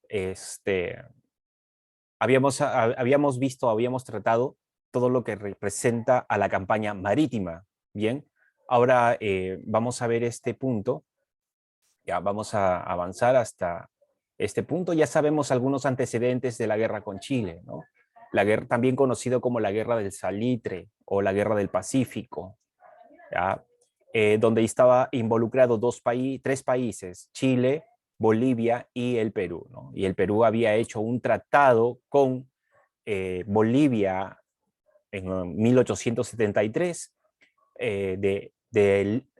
este, habíamos tratado todo lo que representa a la campaña marítima. Bien, ahora vamos a ver este punto. Ya vamos a avanzar hasta este punto. Ya sabemos algunos antecedentes de la guerra con Chile, ¿no? La guerra, también conocido como la Guerra del Salitre o la Guerra del Pacífico, ¿ya? Donde estaba involucrado tres países, Chile, Bolivia y el Perú, ¿no? Y el Perú había hecho un tratado con Bolivia en 1873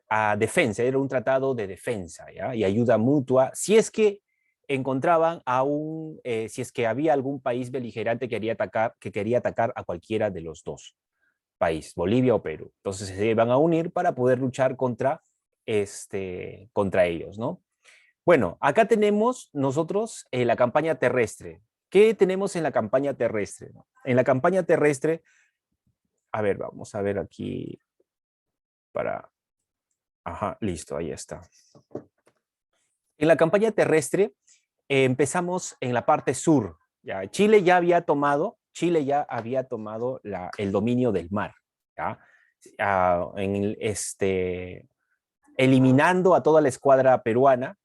a defensa, era un tratado de defensa, ¿ya? Y ayuda mutua, si es que encontraban si es que había algún país beligerante que quería atacar a cualquiera de los dos países, Bolivia o Perú. Entonces se iban a unir para poder luchar contra ellos, ¿no? Bueno, acá tenemos nosotros la campaña terrestre. ¿Qué tenemos en la campaña terrestre? En la campaña terrestre, a ver, vamos a ver aquí para... Ajá, listo, ahí está. En la campaña terrestre empezamos en la parte sur. ¿Ya? Chile ya había tomado el dominio del mar. ¿Ya? Eliminando a toda la escuadra peruana,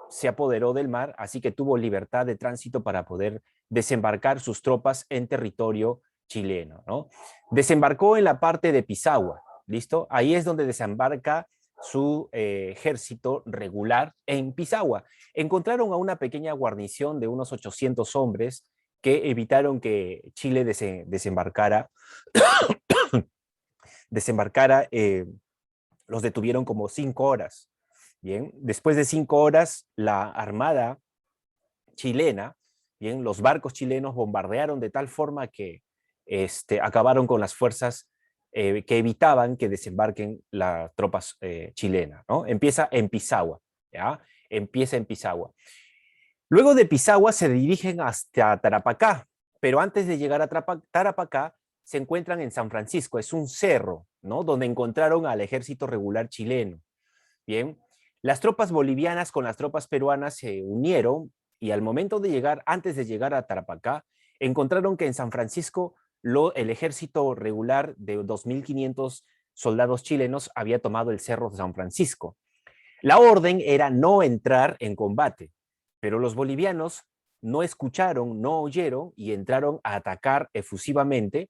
se apoderó del mar, así que tuvo libertad de tránsito para poder desembarcar sus tropas en territorio chileno, ¿no? Desembarcó en la parte de Pisagua, ¿listo? Ahí es donde desembarca su ejército regular en Pisagua. Encontraron a una pequeña guarnición de unos 800 hombres que evitaron que Chile desembarcara, los detuvieron como 5 horas. Bien, después de 5 horas, la armada chilena, bien, los barcos chilenos bombardearon de tal forma que acabaron con las fuerzas que evitaban que desembarquen las tropas chilenas, ¿no? Empieza en Pisagua, ¿ya? Empieza en Pisagua. Luego de Pisagua se dirigen hasta Tarapacá, pero antes de llegar a Tarapacá se encuentran en San Francisco, es un cerro, ¿no? Donde encontraron al ejército regular chileno. Bien, las tropas bolivianas con las tropas peruanas se unieron y al momento de llegar, antes de llegar a Tarapacá, encontraron que en San Francisco el ejército regular de 2.500 soldados chilenos había tomado el cerro de San Francisco. La orden era no entrar en combate, pero los bolivianos no escucharon, no oyeron y entraron a atacar efusivamente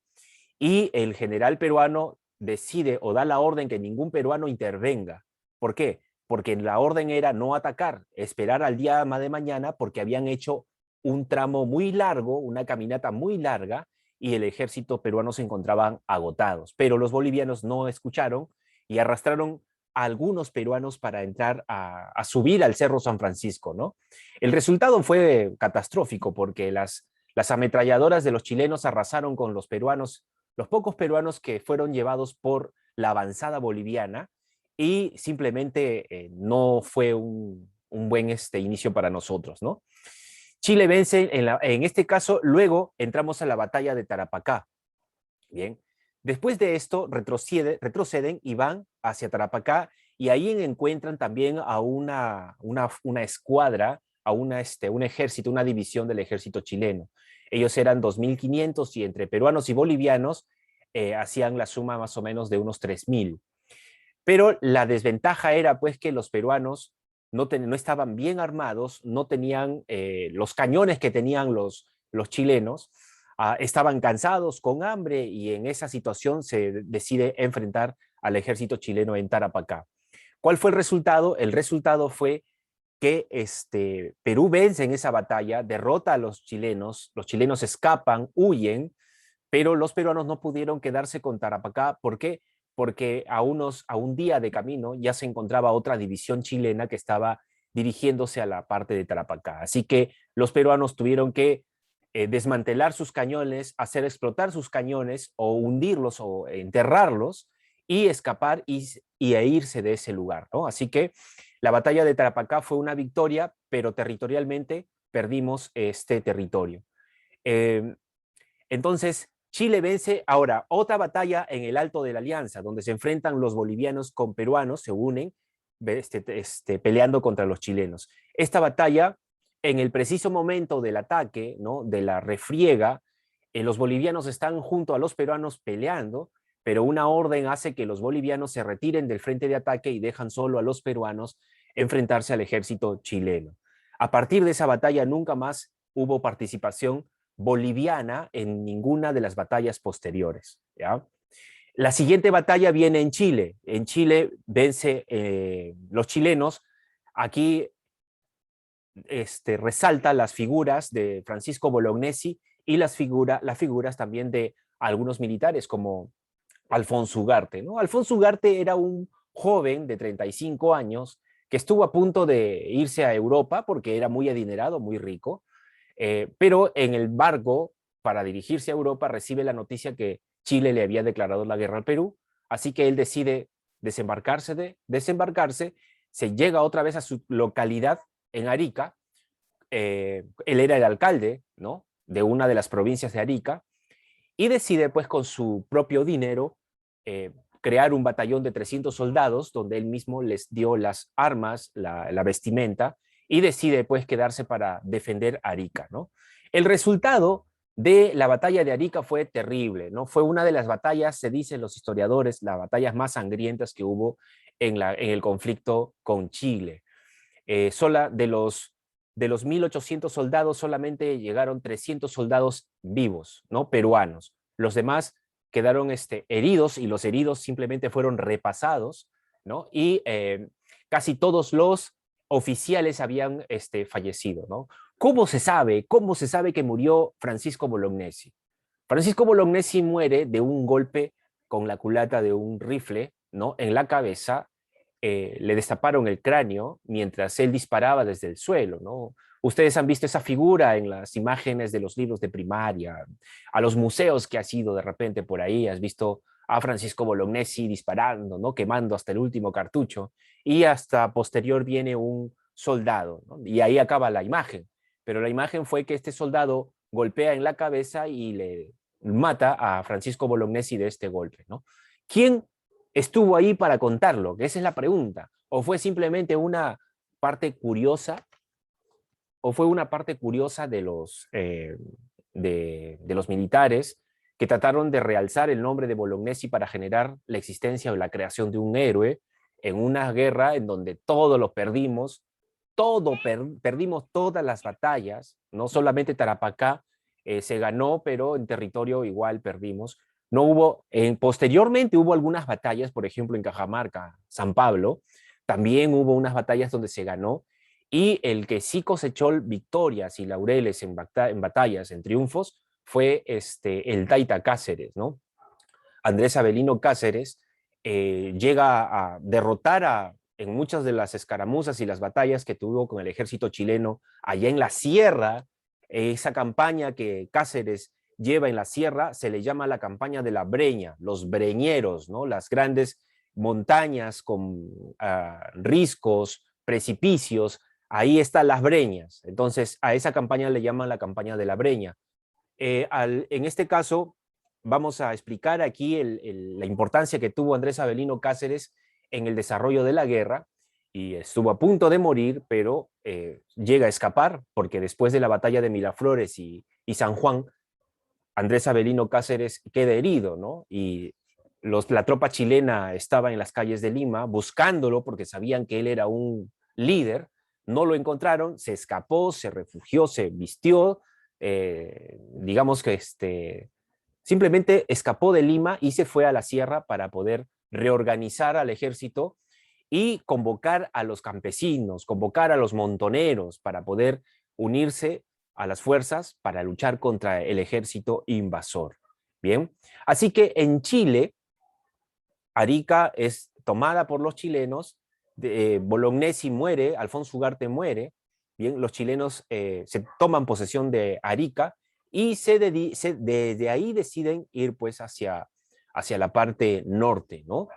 y el general peruano decide o da la orden que ningún peruano intervenga. ¿Por qué? Porque la orden era no atacar, esperar al día de mañana porque habían hecho un tramo muy largo, una caminata muy larga y el ejército peruano se encontraban agotados. Pero los bolivianos no escucharon y arrastraron a algunos peruanos para entrar a subir al Cerro San Francisco, ¿no? El resultado fue catastrófico porque las ametralladoras de los chilenos arrasaron con los pocos peruanos que fueron llevados por la avanzada boliviana y simplemente no fue un buen inicio para nosotros, ¿no? Chile vence en este caso, luego entramos a la batalla de Tarapacá. Bien, después de esto retroceden y van hacia Tarapacá y ahí encuentran también a una escuadra, a un ejército, una división del ejército chileno. Ellos eran 2.500 y entre peruanos y bolivianos hacían la suma más o menos de unos 3.000. Pero la desventaja era pues que los peruanos no estaban bien armados, no tenían los cañones que tenían los chilenos, estaban cansados, con hambre, y en esa situación se decide enfrentar al ejército chileno en Tarapacá. ¿Cuál fue el resultado? El resultado fue que Perú vence en esa batalla, derrota a los chilenos escapan, huyen, pero los peruanos no pudieron quedarse con Tarapacá. ¿Por qué? Porque a un día de camino ya se encontraba otra división chilena que estaba dirigiéndose a la parte de Tarapacá. Así que los peruanos tuvieron que desmantelar sus cañones, hacer explotar sus cañones o hundirlos o enterrarlos y escapar e irse de ese lugar, ¿no? Así que la batalla de Tarapacá fue una victoria, pero territorialmente perdimos este territorio. Eh, entonces, Chile vence ahora otra batalla en el Alto de la Alianza, donde se enfrentan los bolivianos con peruanos, se unen peleando contra los chilenos. Esta batalla en el preciso momento del ataque, ¿no? De la refriega, los bolivianos están junto a los peruanos peleando, pero una orden hace que los bolivianos se retiren del frente de ataque y dejan solo a los peruanos enfrentarse al ejército chileno. A partir de esa batalla nunca más hubo participación boliviana en ninguna de las batallas posteriores, ¿ya? La siguiente batalla viene en Chile. En Chile vence los chilenos. Aquí resalta las figuras de Francisco Bolognesi y las figuras también de algunos militares como Alfonso Ugarte, ¿no? Alfonso Ugarte era un joven de 35 años que estuvo a punto de irse a Europa porque era muy adinerado, muy rico, pero en el barco para dirigirse a Europa recibe la noticia que Chile le había declarado la guerra al Perú, así que él decide desembarcarse, se llega otra vez a su localidad en Arica. Él era el alcalde, ¿no? De una de las provincias de Arica, y decide pues con su propio dinero crear un batallón de 300 soldados donde él mismo les dio las armas, la vestimenta, y decide pues quedarse para defender Arica, ¿no? El resultado de la batalla de Arica fue terrible, ¿no? Fue una de las batallas, se dicen los historiadores, las batallas más sangrientas que hubo en el conflicto con Chile. Sola de los 1.800 soldados solamente llegaron 300 soldados vivos, ¿no? Peruanos. Los demás quedaron heridos y los heridos simplemente fueron repasados, ¿no? Y casi todos los oficiales habían fallecido, ¿no? ¿Cómo se sabe? ¿Cómo se sabe que murió Francisco Bolognesi? Francisco Bolognesi muere de un golpe con la culata de un rifle, ¿no? En la cabeza. Le destaparon el cráneo mientras él disparaba desde el suelo, ¿no? Ustedes han visto esa figura en las imágenes de los libros de primaria, a los museos que has ido de repente por ahí, has visto a Francisco Bolognesi disparando, ¿no? Quemando hasta el último cartucho, y hasta posterior viene un soldado, ¿no? Y ahí acaba la imagen, pero la imagen fue que este soldado golpea en la cabeza y le mata a Francisco Bolognesi de este golpe, ¿no? ¿Quién estuvo ahí para contarlo? Esa es la pregunta. ¿O fue simplemente una parte curiosa? ¿O fue una parte curiosa de los militares que trataron de realzar el nombre de Bolognesi para generar la existencia o la creación de un héroe en una guerra en donde todo lo perdimos, perdimos todas las batallas, no solamente Tarapacá se ganó, pero en territorio igual perdimos. No hubo, posteriormente hubo algunas batallas, por ejemplo en Cajamarca, San Pablo, también hubo unas batallas donde se ganó, y el que sí cosechó victorias y laureles en batallas, en triunfos, fue el Taita Cáceres, ¿no? Andrés Avelino Cáceres llega a derrotar en muchas de las escaramuzas y las batallas que tuvo con el ejército chileno allá en la sierra. Esa campaña que Cáceres lleva en la sierra se le llama la campaña de la Breña, los breñeros, ¿no? Las grandes montañas con riscos, precipicios, ahí están las breñas. Entonces a esa campaña le llaman la campaña de la Breña. En este caso, vamos a explicar aquí la importancia que tuvo Andrés Avelino Cáceres en el desarrollo de la guerra, y estuvo a punto de morir, pero llega a escapar, porque después de la batalla de Miraflores y San Juan, Andrés Avelino Cáceres queda herido, ¿no? Y la tropa chilena estaba en las calles de Lima buscándolo porque sabían que él era un líder, no lo encontraron, se escapó, se refugió, se vistió, digamos que simplemente escapó de Lima y se fue a la sierra para poder reorganizar al ejército y convocar a los campesinos, convocar a los montoneros para poder unirse a las fuerzas para luchar contra el ejército invasor. Bien, así que en Chile, Arica es tomada por los chilenos, Bolognesi muere, Alfonso Ugarte muere, bien, los chilenos se toman posesión de Arica y desde ahí deciden ir pues hacia la parte norte, ¿no?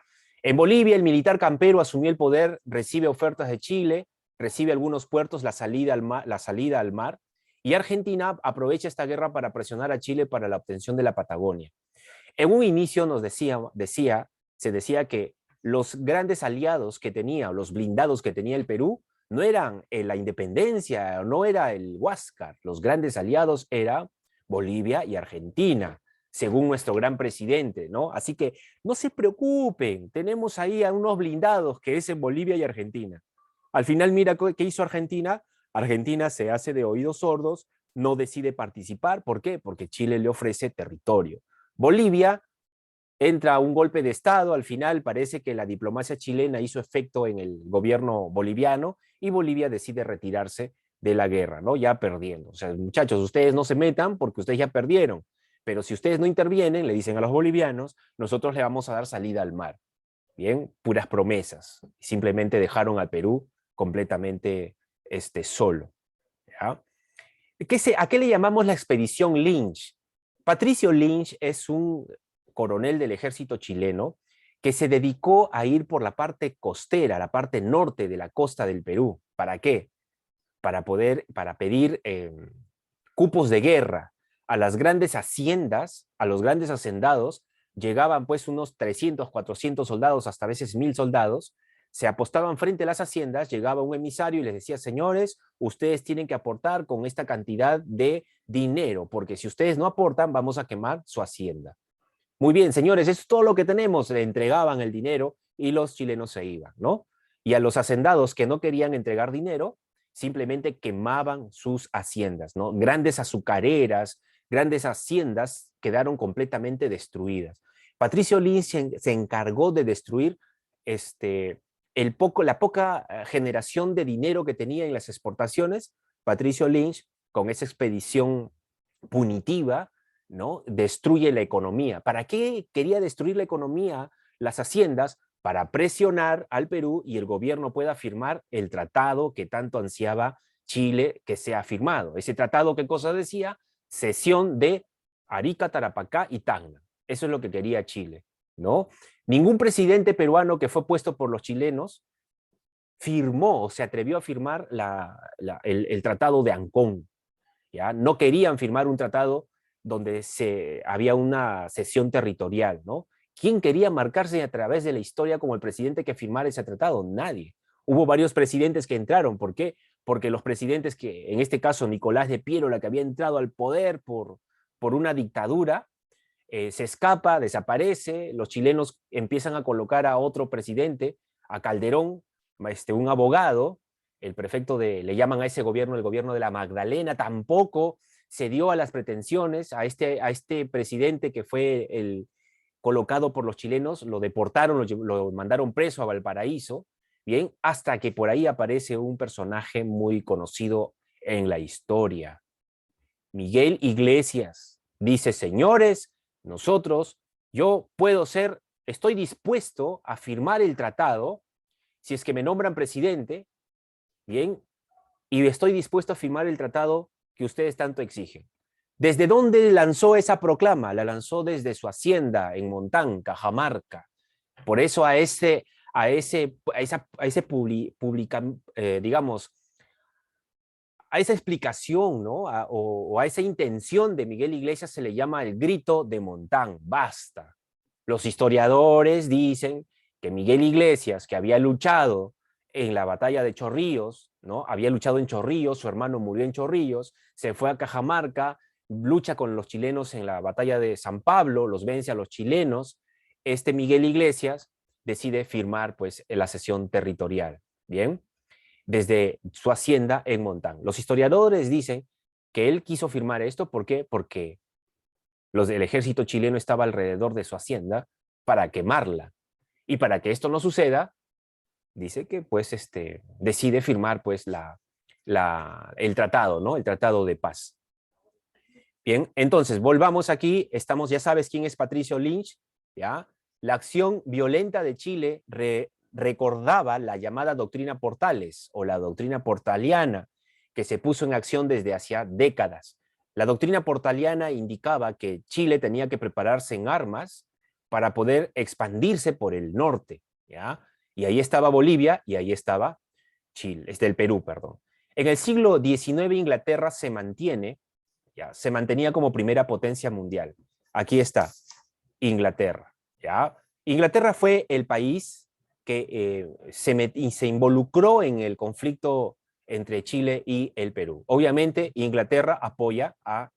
En Bolivia, el militar campero asumió el poder, recibe ofertas de Chile, recibe algunos puertos, la salida al mar, y Argentina aprovecha esta guerra para presionar a Chile para la obtención de la Patagonia. En un inicio se decía que los grandes aliados que tenía, los blindados que tenía el Perú, no eran la independencia, no era el Huáscar, los grandes aliados eran Bolivia y Argentina, según nuestro gran presidente, ¿no? Así que no se preocupen, tenemos ahí a unos blindados que es en Bolivia y Argentina. Al final, mira qué hizo Argentina. Argentina se hace de oídos sordos, no decide participar. ¿Por qué? Porque Chile le ofrece territorio. Bolivia entra a un golpe de Estado, al final parece que la diplomacia chilena hizo efecto en el gobierno boliviano y Bolivia decide retirarse de la guerra, ¿no? Ya perdiendo. O sea, muchachos, ustedes no se metan porque ustedes ya perdieron, pero si ustedes no intervienen, le dicen a los bolivianos, nosotros le vamos a dar salida al mar. Bien, puras promesas. Simplemente dejaron al Perú completamente solo. ¿Ya? ¿A qué le llamamos la expedición Lynch? Patricio Lynch es un coronel del ejército chileno que se dedicó a ir por la parte costera, la parte norte de la costa del Perú. ¿Para qué? Para pedir cupos de guerra a las grandes haciendas, a los grandes hacendados. Llegaban pues unos 300, 400 soldados, hasta a veces 1000 soldados, se apostaban frente a las haciendas, llegaba un emisario y les decía, señores, ustedes tienen que aportar con esta cantidad de dinero, porque si ustedes no aportan, vamos a quemar su hacienda. Muy bien, señores, eso es todo lo que tenemos. Le entregaban el dinero y los chilenos se iban, ¿no? Y a los hacendados que no querían entregar dinero, simplemente quemaban sus haciendas, ¿no? Grandes azucareras, grandes haciendas quedaron completamente destruidas. Patricio Lynch se encargó de destruir la poca generación de dinero que tenía en las exportaciones. Patricio Lynch, con esa expedición punitiva, ¿no? Destruye la economía. ¿Para qué quería destruir la economía, las haciendas? Para presionar al Perú y el gobierno pueda firmar el tratado que tanto ansiaba Chile que sea firmado. Ese tratado, ¿qué cosa decía? Cesión de Arica, Tarapacá y Tacna. Eso es lo que quería Chile, ¿no? Ningún presidente peruano que fue puesto por los chilenos firmó o se atrevió a firmar el tratado de Ancón. ¿Ya? No querían firmar un tratado donde había una cesión territorial, ¿no? ¿Quién quería marcarse a través de la historia como el presidente que firmara ese tratado? Nadie. Hubo varios presidentes que entraron. ¿Por qué? Porque los presidentes en este caso Nicolás de Piérola, que había entrado al poder por una dictadura, se escapa, desaparece, los chilenos empiezan a colocar a otro presidente, a Calderón, un abogado, el prefecto le llaman a ese gobierno el gobierno de la Magdalena, tampoco se dio a las pretensiones, a este presidente que fue colocado por los chilenos, lo deportaron, lo mandaron preso a Valparaíso, bien, hasta que por ahí aparece un personaje muy conocido en la historia. Miguel Iglesias dice, señores, yo estoy dispuesto a firmar el tratado si es que me nombran presidente, bien, y estoy dispuesto a firmar el tratado que ustedes tanto exigen. ¿Desde dónde lanzó esa proclama? La lanzó desde su hacienda en Montán, Cajamarca. Por eso digamos, a esa explicación, ¿no? o a esa intención de Miguel Iglesias se le llama el grito de Montán, basta. Los historiadores dicen que Miguel Iglesias, que había luchado en la batalla de Chorrillos, ¿no? Había luchado en Chorrillos, su hermano murió en Chorrillos, se fue a Cajamarca, lucha con los chilenos en la batalla de San Pablo, los vence a los chilenos. Miguel Iglesias decide firmar pues la cesión territorial, ¿bien? Desde su hacienda en Montán. Los historiadores dicen que él quiso firmar esto, ¿por qué? Porque el ejército chileno estaba alrededor de su hacienda para quemarla. Y para que esto no suceda, dice que pues decide firmar pues el tratado, ¿no? El tratado de paz. Bien, entonces volvamos aquí, ya sabes quién es Patricio Lynch, ¿ya? La acción violenta de Chile recordaba la llamada doctrina Portales o la doctrina portaliana que se puso en acción desde hacía décadas. La doctrina portaliana indicaba que Chile tenía que prepararse en armas para poder expandirse por el norte, ¿ya? Y ahí estaba Bolivia y ahí estaba Chile, el Perú, perdón. En el siglo XIX Inglaterra se mantenía como primera potencia mundial. Aquí está, Inglaterra, ¿ya? Inglaterra fue el país que se involucró en el conflicto entre Chile y el Perú. Obviamente, Inglaterra apoya a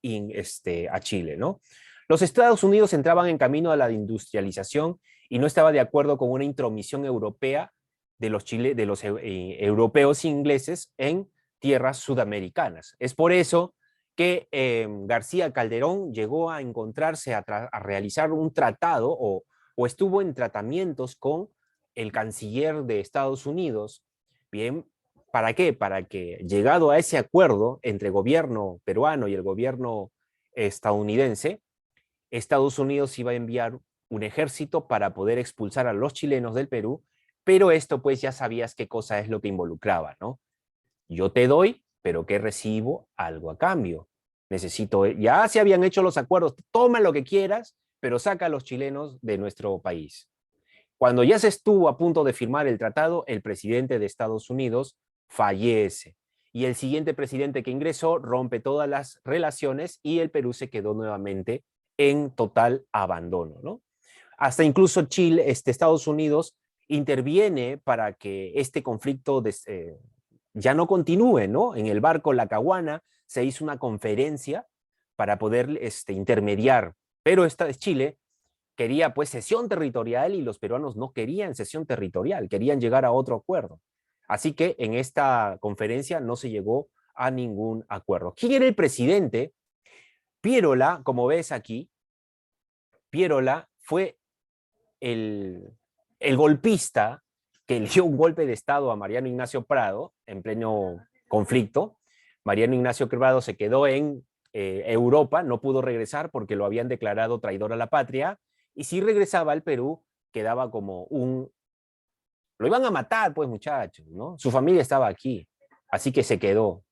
Chile, ¿no? Los Estados Unidos entraban en camino a la industrialización y no estaba de acuerdo con una intromisión europea de los europeos e ingleses en tierras sudamericanas. Es por eso que García Calderón llegó a encontrarse a realizar un tratado o estuvo en tratamientos con el canciller de Estados Unidos. Bien, ¿para qué? Para que, llegado a ese acuerdo entre el gobierno peruano y el gobierno estadounidense, Estados Unidos iba a enviar un ejército para poder expulsar a los chilenos del Perú, pero esto pues ya sabías qué cosa es lo que involucraba, ¿no? Yo te doy, pero ¿qué recibo? Algo a cambio. Necesito, ya se habían hecho los acuerdos, toma lo que quieras, pero saca a los chilenos de nuestro país. Cuando ya se estuvo a punto de firmar el tratado, el presidente de Estados Unidos fallece y el siguiente presidente que ingresó rompe todas las relaciones y el Perú se quedó nuevamente en total abandono, ¿no? Hasta incluso Chile, Estados Unidos interviene para que este conflicto ya no continúe, ¿no? En el barco La Caguana se hizo una conferencia para poder intermediar, pero Chile quería pues cesión territorial y los peruanos no querían cesión territorial, querían llegar a otro acuerdo. Así que en esta conferencia no se llegó a ningún acuerdo. ¿Quién era el presidente? Pierola, como ves aquí, Pierola fue el golpista que le dio un golpe de Estado a Mariano Ignacio Prado en pleno conflicto. Mariano Ignacio Prado se quedó en Europa, no pudo regresar porque lo habían declarado traidor a la patria, y si regresaba al Perú, quedaba como un... Lo iban a matar, pues, muchachos, ¿no? Su familia estaba aquí, así que se quedó.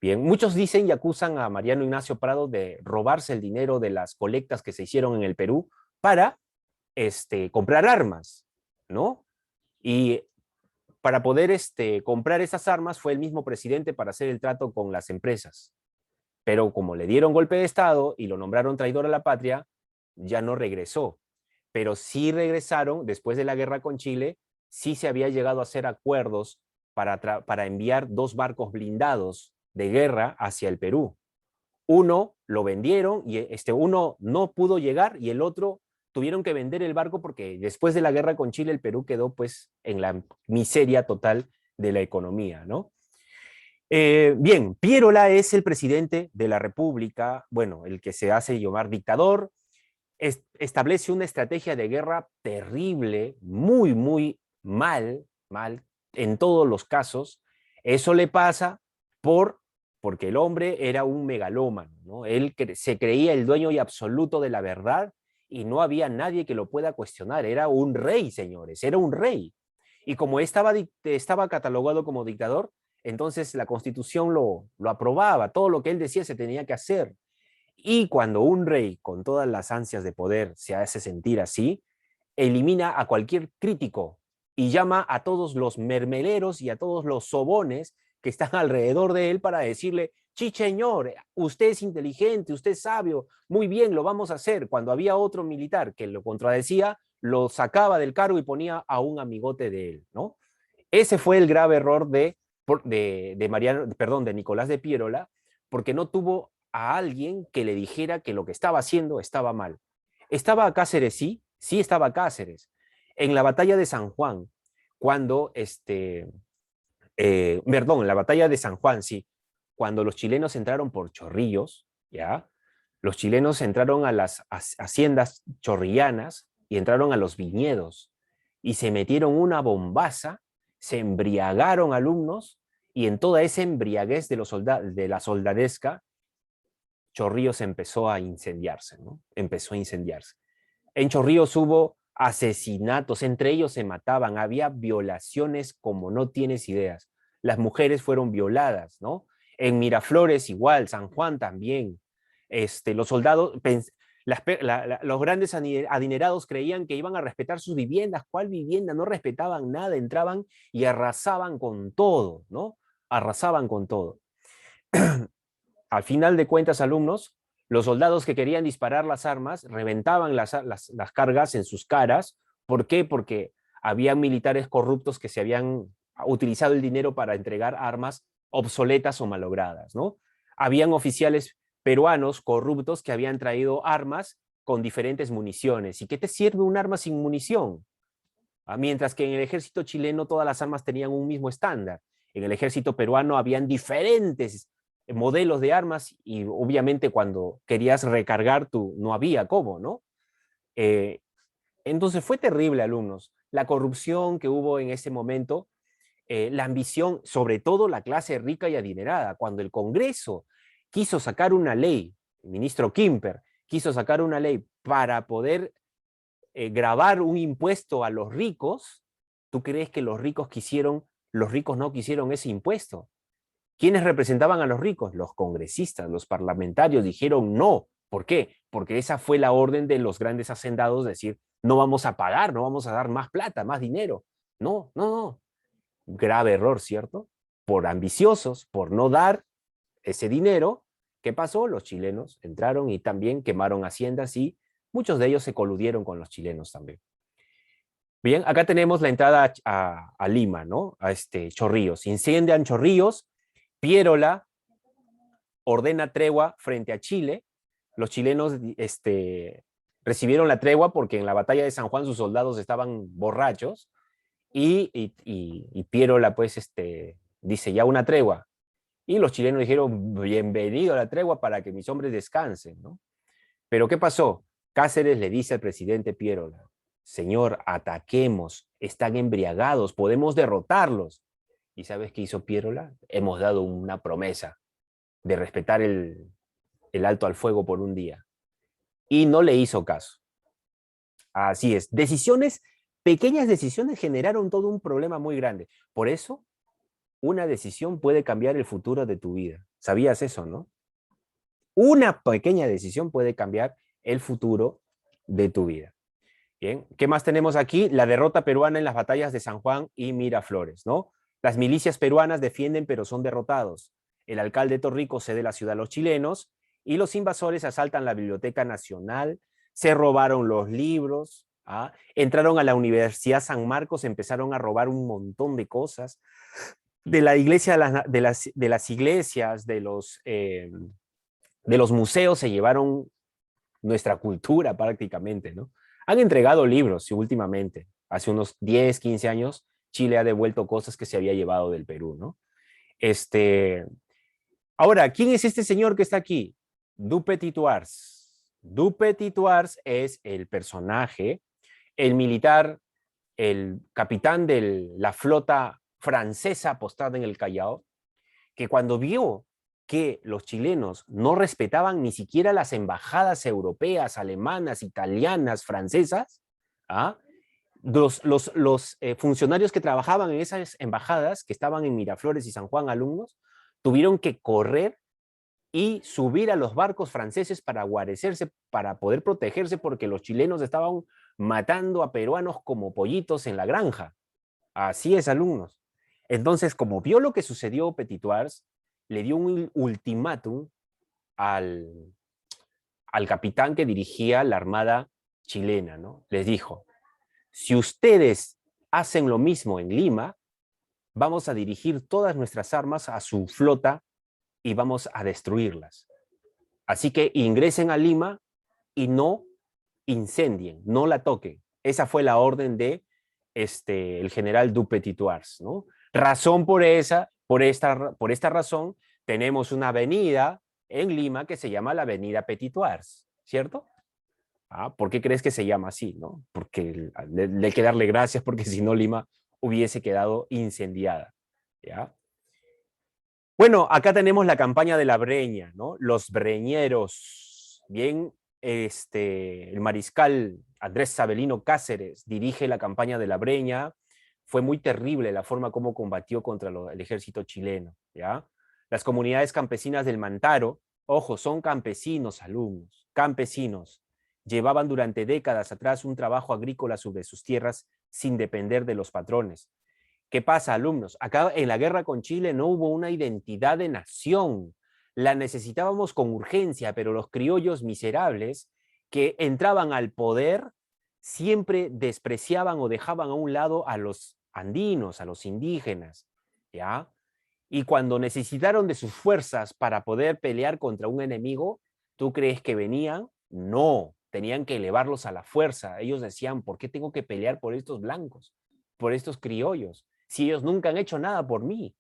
Bien, muchos dicen y acusan a Mariano Ignacio Prado de robarse el dinero de las colectas que se hicieron en el Perú para comprar armas, ¿no? Y para poder comprar esas armas fue el mismo presidente para hacer el trato con las empresas. Pero como le dieron golpe de Estado y lo nombraron traidor a la patria, ya no regresó. Pero sí regresaron, después de la guerra con Chile, sí se había llegado a hacer acuerdos para enviar 2 barcos blindados de guerra hacia el Perú. Uno lo vendieron y uno no pudo llegar y el otro tuvieron que vender el barco porque después de la guerra con Chile el Perú quedó pues en la miseria total de la economía, ¿no? Bien, Pierola es el presidente de la República, bueno, el que se hace llamar dictador, establece una estrategia de guerra terrible, muy, muy mal en todos los casos. Eso le pasa porque el hombre era un megalómano, ¿no? Él se creía el dueño y absoluto de la verdad y no había nadie que lo pueda cuestionar. Era un rey, señores, era un rey. Y como estaba catalogado como dictador, entonces la Constitución lo aprobaba, todo lo que él decía se tenía que hacer. Y cuando un rey con todas las ansias de poder se hace sentir así, elimina a cualquier crítico y llama a todos los mermeleros y a todos los sobones que están alrededor de él para decirle, sí, señor, usted es inteligente, usted es sabio, muy bien, lo vamos a hacer. Cuando había otro militar que lo contradecía, lo sacaba del cargo y ponía a un amigote de él, ¿no? Ese fue el grave error de Nicolás de Pierola, porque no tuvo a alguien que le dijera que lo que estaba haciendo estaba mal. ¿Estaba Cáceres? Sí, sí estaba Cáceres. En la batalla de San Juan, cuando en la batalla de San Juan, sí, cuando los chilenos entraron por Chorrillos, ¿ya? Los chilenos entraron a las haciendas chorrillanas y entraron a los viñedos y se metieron una bombaza, se embriagaron alumnos y en toda esa embriaguez de la soldadesca, Chorrillos empezó a incendiarse, ¿no? Empezó a incendiarse. En Chorrillos hubo asesinatos, entre ellos se mataban, había violaciones como no tienes ideas. Las mujeres fueron violadas, ¿no? En Miraflores igual, San Juan también. Los soldados, los grandes adinerados creían que iban a respetar sus viviendas. ¿Cuál vivienda? No respetaban nada, entraban y arrasaban con todo, ¿no? Arrasaban con todo. Al final de cuentas, alumnos, los soldados que querían disparar las armas reventaban las cargas en sus caras. ¿Por qué? Porque había militares corruptos que se habían utilizado el dinero para entregar armas obsoletas o malogradas, ¿no? Habían oficiales peruanos corruptos que habían traído armas con diferentes municiones. ¿Y qué te sirve un arma sin munición? Mientras que en el ejército chileno todas las armas tenían un mismo estándar. En el ejército peruano habían diferentes modelos de armas y obviamente cuando querías recargar no había cómo, ¿no? Eh, entonces fue terrible, alumnos. La corrupción que hubo en ese momento, la ambición, sobre todo la clase rica y adinerada. Cuando el Congreso quiso sacar una ley, el ministro Kimper quiso sacar una ley para poder grabar un impuesto a los ricos, ¿tú crees que los ricos no quisieron ese impuesto? ¿Quiénes representaban a los ricos? Los congresistas, los parlamentarios dijeron no. ¿Por qué? Porque esa fue la orden de los grandes hacendados, decir, no vamos a pagar, no vamos a dar más plata, más dinero. No, no, no. Grave error, ¿cierto? Por ambiciosos, por no dar ese dinero, ¿qué pasó? Los chilenos entraron y también quemaron haciendas y muchos de ellos se coludieron con los chilenos también. Bien, acá tenemos la entrada a Lima, ¿no? A Chorrillos. Incendian Chorrillos, Piérola ordena tregua frente a Chile. Los chilenos recibieron la tregua porque en la batalla de San Juan sus soldados estaban borrachos y Piérola pues dice ya una tregua. Y los chilenos dijeron bienvenido a la tregua para que mis hombres descansen, ¿no? Pero ¿qué pasó? Cáceres le dice al presidente Piérola, señor, ataquemos, están embriagados, podemos derrotarlos. ¿Y sabes qué hizo Piérola? Hemos dado una promesa de respetar el alto al fuego por un día. Y no le hizo caso. Así es. Pequeñas decisiones generaron todo un problema muy grande. Por eso, una decisión puede cambiar el futuro de tu vida. ¿Sabías eso, no? Una pequeña decisión puede cambiar el futuro de tu vida. Bien, ¿qué más tenemos aquí? La derrota peruana en las batallas de San Juan y Miraflores, ¿no? Las milicias peruanas defienden pero son derrotados. El alcalde Torrico cede la ciudad a los chilenos y los invasores asaltan la Biblioteca Nacional, se robaron los libros, entraron a la Universidad San Marcos, empezaron a robar un montón de cosas. De la iglesia, de las iglesias, de los museos se llevaron nuestra cultura prácticamente, ¿no? Han entregado libros últimamente, hace unos 10, 15 años, Chile ha devuelto cosas que se había llevado del Perú, ¿no? Ahora, ¿quién es este señor que está aquí? Dupetit Thouars. Dupetit Thouars es el personaje, el militar, el capitán de la flota francesa apostada en el Callao, que cuando vio que los chilenos no respetaban ni siquiera las embajadas europeas, alemanas, italianas, francesas, los funcionarios que trabajaban en esas embajadas, que estaban en Miraflores y San Juan, alumnos, tuvieron que correr y subir a los barcos franceses para guarecerse, para poder protegerse, porque los chilenos estaban matando a peruanos como pollitos en la granja. Así es, alumnos. Entonces, como vio lo que sucedió, Petit Thouars le dio un ultimátum al capitán que dirigía la armada chilena, ¿no? Les dijo, si ustedes hacen lo mismo en Lima, vamos a dirigir todas nuestras armas a su flota y vamos a destruirlas. Así que ingresen a Lima y no incendien, no la toquen. Esa fue la orden de el general Dupetit Thouars, ¿no? Razón por esta razón, tenemos una avenida en Lima que se llama la avenida Petit Thouars, ¿cierto? ¿Por qué crees que se llama así, no? Porque le hay que darle gracias porque si no Lima hubiese quedado incendiada, ¿ya? Bueno, acá tenemos la campaña de la Breña, ¿no? Los breñeros, bien, el mariscal Andrés Sabelino Cáceres dirige la campaña de la Breña. Fue muy terrible la forma como combatió contra el ejército chileno, ¿ya? Las comunidades campesinas del Mantaro, ojo, son campesinos, alumnos, campesinos, llevaban durante décadas atrás un trabajo agrícola sobre sus tierras sin depender de los patrones. ¿Qué pasa, alumnos? Acá en la guerra con Chile no hubo una identidad de nación. La necesitábamos con urgencia, pero los criollos miserables que entraban al poder siempre despreciaban o dejaban a un lado a los andinos, a los indígenas, ¿ya? Y cuando necesitaron de sus fuerzas para poder pelear contra un enemigo, ¿tú crees que venían? No, tenían que elevarlos a la fuerza. Ellos decían, ¿por qué tengo que pelear por estos blancos, por estos criollos, si ellos nunca han hecho nada por mí?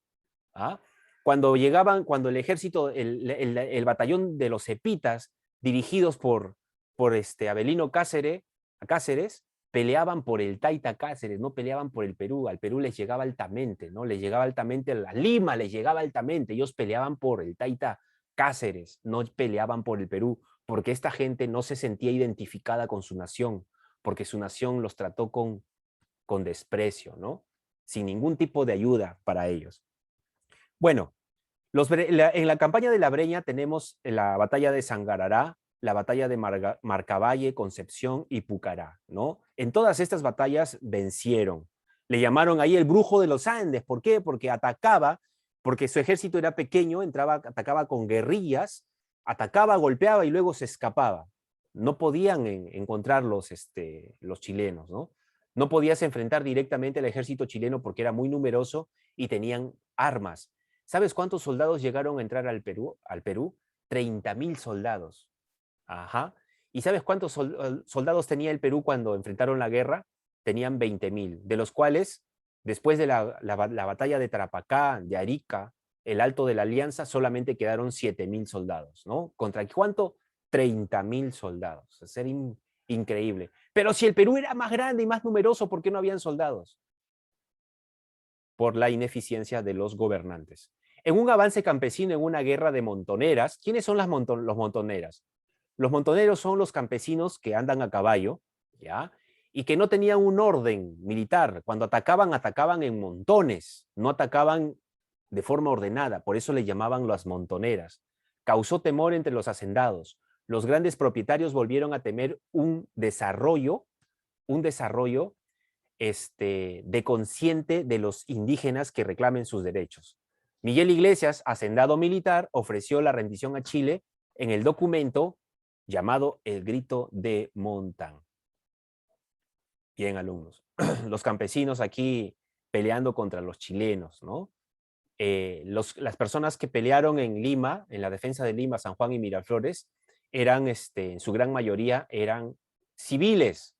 ¿Ah? Cuando llegaban, cuando el ejército, el batallón de los epitas, dirigidos por Avelino Cáceres, peleaban por el Taita Cáceres, no peleaban por el Perú. Al Perú les llegaba altamente, ¿no? Les llegaba altamente, a Lima les llegaba altamente. Ellos peleaban por el Taita Cáceres, no peleaban por el Perú, porque esta gente no se sentía identificada con su nación, porque su nación los trató con desprecio, ¿no? Sin ningún tipo de ayuda para ellos. Bueno, en la campaña de la Breña tenemos la batalla de Sangarará, la batalla de Marcavalle, Concepción y Pucará, ¿no? En todas estas batallas vencieron. Le llamaron ahí el brujo de los Andes. ¿Por qué? Porque atacaba, porque su ejército era pequeño, atacaba con guerrillas, atacaba, golpeaba y luego se escapaba. No podían encontrar los chilenos, ¿no? No podías enfrentar directamente al ejército chileno porque era muy numeroso y tenían armas. ¿Sabes cuántos soldados llegaron a entrar al Perú? 30.000 soldados. Ajá. ¿Y sabes cuántos soldados tenía el Perú cuando enfrentaron la guerra? Tenían 20.000, de los cuales, después de la batalla de Tarapacá, de Arica, el Alto de la Alianza, solamente quedaron 7.000 soldados, ¿no? ¿Contra cuánto? 30.000 soldados. Es increíble. Pero si el Perú era más grande y más numeroso, ¿por qué no habían soldados? Por la ineficiencia de los gobernantes. En un avance campesino, en una guerra de montoneras, ¿quiénes son los montoneras? Los montoneros son los campesinos que andan a caballo, ¿ya? Y que no tenían un orden militar. Cuando atacaban, atacaban en montones, no atacaban de forma ordenada, por eso le llamaban las montoneras. Causó temor entre los hacendados. Los grandes propietarios volvieron a temer un desarrollo de consciente de los indígenas que reclamen sus derechos. Miguel Iglesias, hacendado militar, ofreció la rendición a Chile en el documento llamado El Grito de Montán. Bien, alumnos. Los campesinos aquí peleando contra los chilenos, ¿no? Las personas que pelearon en Lima, en la defensa de Lima, San Juan y Miraflores, eran, en su gran mayoría, eran civiles.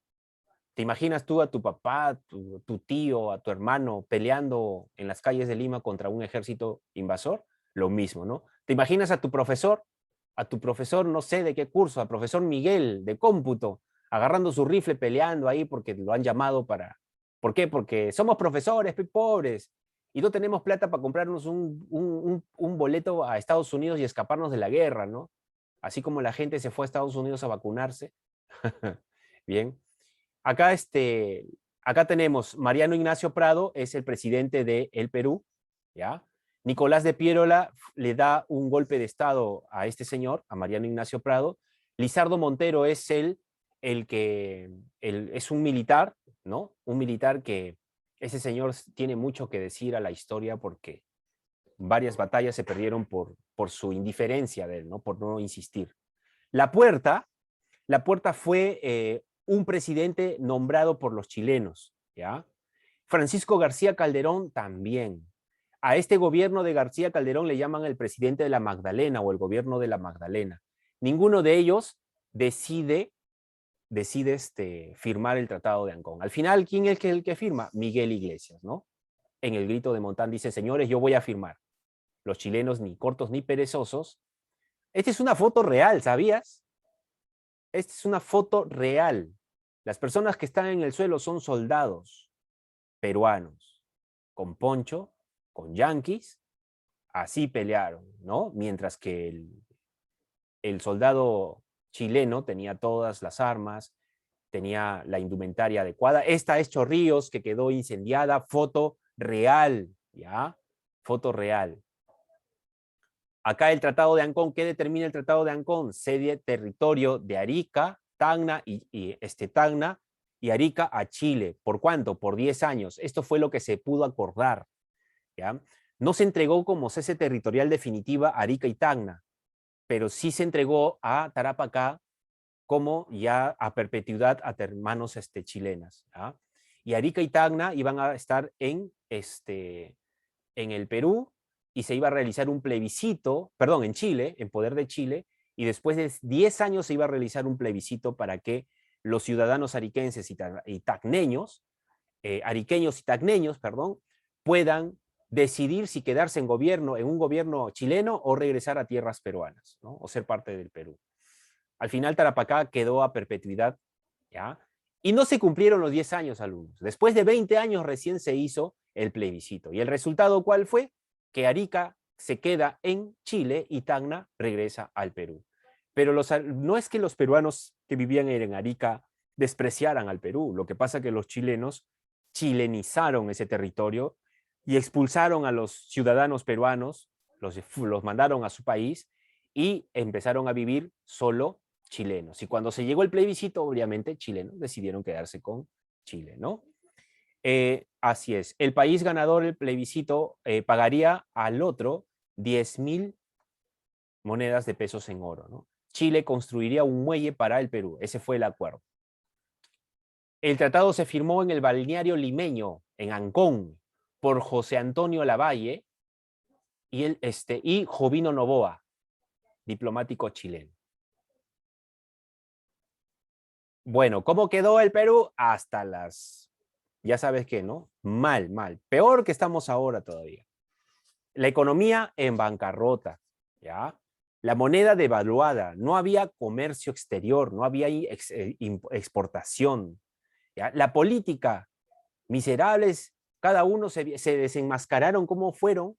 ¿Te imaginas tú a tu papá, tu tío, a tu hermano peleando en las calles de Lima contra un ejército invasor? Lo mismo, ¿no? ¿Te imaginas a tu profesor, no sé de qué curso, al profesor Miguel de cómputo, agarrando su rifle peleando ahí porque lo han llamado para... ¿Por qué? Porque somos profesores pobres y no tenemos plata para comprarnos un boleto a Estados Unidos y escaparnos de la guerra, ¿no? Así como la gente se fue a Estados Unidos a vacunarse. Bien. Acá, acá tenemos Mariano Ignacio Prado, es el presidente de El Perú, ¿ya? Nicolás de Piérola le da un golpe de estado a este señor, a Mariano Ignacio Prado. Lizardo Montero es es un militar, ¿no? Un militar que ese señor tiene mucho que decir a la historia porque varias batallas se perdieron por su indiferencia de él, ¿no? Por no insistir. La Puerta fue un presidente nombrado por los chilenos, ¿ya? Francisco García Calderón también. A este gobierno de García Calderón le llaman el presidente de la Magdalena o el gobierno de la Magdalena. Ninguno de ellos decide firmar el Tratado de Ancón. Al final, ¿quién es el que firma? Miguel Iglesias, ¿no? En el Grito de Montán dice, señores, yo voy a firmar. Los chilenos ni cortos ni perezosos. Esta es una foto real, ¿sabías? Esta es una foto real. Las personas que están en el suelo son soldados peruanos, con poncho, con yanquis, así pelearon, ¿no? Mientras que el soldado chileno tenía todas las armas, tenía la indumentaria adecuada. Esta es Chorrillos, que quedó incendiada, foto real, ¿ya? Foto real. Acá el Tratado de Ancón, ¿qué determina el Tratado de Ancón? Cede territorio de Arica, Tacna Tacna y Arica a Chile. ¿Por cuánto? Por 10 años. Esto fue lo que se pudo acordar, ¿ya? No se entregó como cese territorial definitiva a Arica y Tacna, pero sí se entregó a Tarapacá, como ya a perpetuidad a manos chilenas. ¿Ah? Y Arica y Tacna iban a estar en el Perú, y se iba a realizar un plebiscito, perdón, en Chile, en poder de Chile, y después de 10 años se iba a realizar un plebiscito para que los ciudadanos ariquenses y tacneños, ariqueños y tacneños, perdón, puedan decidir si quedarse en un gobierno chileno o regresar a tierras peruanas, ¿no? O ser parte del Perú. Al final Tarapacá quedó a perpetuidad, ¿ya? Y no se cumplieron los 10 años, alumnos. Después de 20 años recién se hizo el plebiscito. ¿Y el resultado cuál fue? Que Arica se queda en Chile y Tacna regresa al Perú. Pero no es que los peruanos que vivían en Arica despreciaran al Perú. Lo que pasa es que los chilenos chilenizaron ese territorio y expulsaron a los ciudadanos peruanos, los mandaron a su país y empezaron a vivir solo chilenos. Y cuando se llegó el plebiscito, obviamente, chilenos decidieron quedarse con Chile, ¿no? Así es. El país ganador del plebiscito pagaría al otro 10.000 monedas de pesos en oro, ¿no? Chile construiría un muelle para el Perú. Ese fue el acuerdo. El tratado se firmó en el balneario limeño, en Ancón, por José Antonio Lavalle y Jovino Noboa, diplomático chileno. Bueno, ¿cómo quedó el Perú? Hasta ya sabes qué, ¿no? Mal, mal. Peor que estamos ahora todavía. La economía en bancarrota, ¿ya? La moneda devaluada, no había comercio exterior, no había exportación, ¿ya? La política, miserables, cada uno se desenmascararon cómo fueron,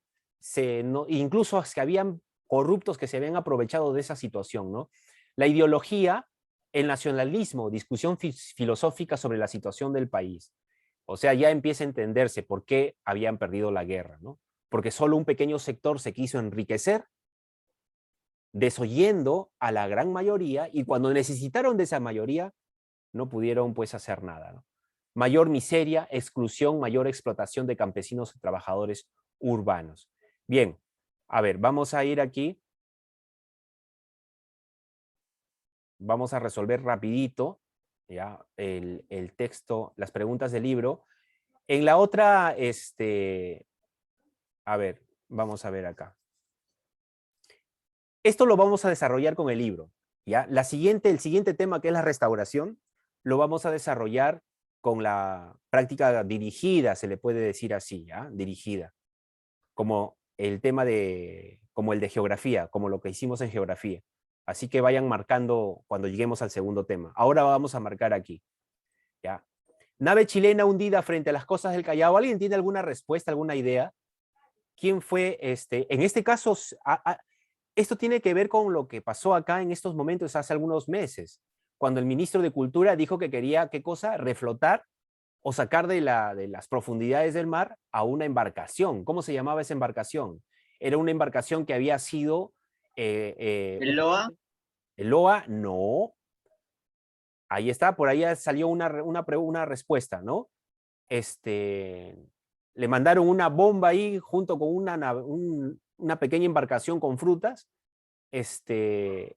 incluso que habían corruptos que se habían aprovechado de esa situación, ¿no? La ideología, el nacionalismo, discusión filosófica sobre la situación del país. O sea, ya empieza a entenderse por qué habían perdido la guerra, ¿no? Porque solo un pequeño sector se quiso enriquecer, desoyendo a la gran mayoría, y cuando necesitaron de esa mayoría, no pudieron pues hacer nada, ¿no? Mayor miseria, exclusión, mayor explotación de campesinos y trabajadores urbanos. Bien, a ver, vamos a ir aquí. Vamos a resolver rapidito ya el texto, las preguntas del libro. En la otra, a ver, vamos a ver acá. Esto lo vamos a desarrollar con el libro, ¿ya? El siguiente tema, que es la restauración, lo vamos a desarrollar con la práctica dirigida, se le puede decir así, ¿ya? Dirigida, como como el de geografía, como lo que hicimos en geografía. Así que vayan marcando cuando lleguemos al segundo tema. Ahora vamos a marcar aquí, ¿ya? Nave chilena hundida frente a las costas del Callao. ¿Alguien tiene alguna respuesta, alguna idea? ¿Quién fue en este caso? Esto tiene que ver con lo que pasó acá en estos momentos hace algunos meses, cuando el ministro de Cultura dijo que quería, ¿qué cosa? Reflotar o sacar de las profundidades del mar a una embarcación. ¿Cómo se llamaba esa embarcación? Era una embarcación que había sido... ¿El LOA? ¿El LOA? No. Ahí está, por ahí salió una respuesta, ¿no? Le mandaron una bomba ahí junto con una pequeña embarcación con frutas. Era